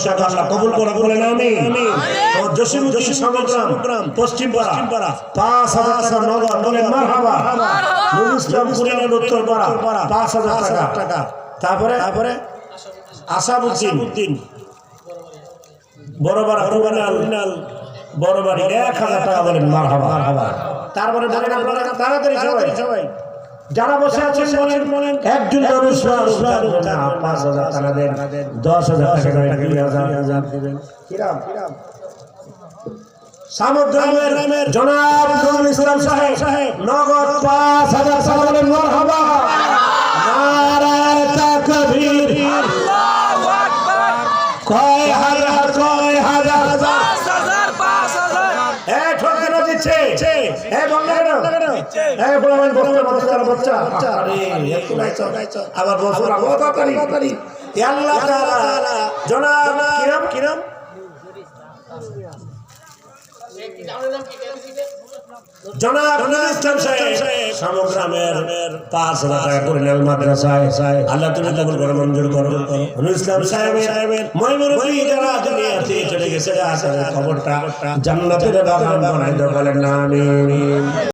টাকা আল্লাহ কবুল করে বলেন আমিন। ও জসিমউদ্দিন সমগ্রাম পশ্চিম পাড়া 5000 টাকা নগদ বলেন মারহাবা। নুরুল ইসলাম কুরিয়ানের উত্তর পাড়া 5000 টাকা। তারপরে আসাবউদ্দিন বড়বাড়ি অরিজিনাল বড়বাড়ি 1000 টাকা বলেন মারহাবা। তারপরে বলেন আপনারা তাড়াতাড়ি সবাই যারা বসে আছেন বলেন একজন মানুষ 5000 টাকা দেন, 10000 টাকা দেন, 2000 দিবেন। কিরাম সামগ্রামের জনাব নুরুল ইসলাম সাহেব নগদ 5000 টাকা বলেন মারহাবা। নারায়ে তাকবীর, আল্লাহু আকবার। কয় হাজার 5000 এক ঠকানো দিচ্ছে। এ বন্ধ করো, এ বাচ্চা আরে একটু লাইছো আবার বসো তাড়াতাড়ি। আল্লাহ তাআলা জনাব কিরাম জনাব নুরুল ইসলাম সাহেব সমগ্রামের 5000 টাকা করে নেল মাদ্রাসায়। আল্লাহ তুমি কবুল করো, মঞ্জুর করো। নুরুল ইসলাম সাহেবের ময়মুরব্বী যারা দুনিয়াতে চলে গেছে, খবরটা জান্নাতের বাগান বানাই দাও বলেন আমিন।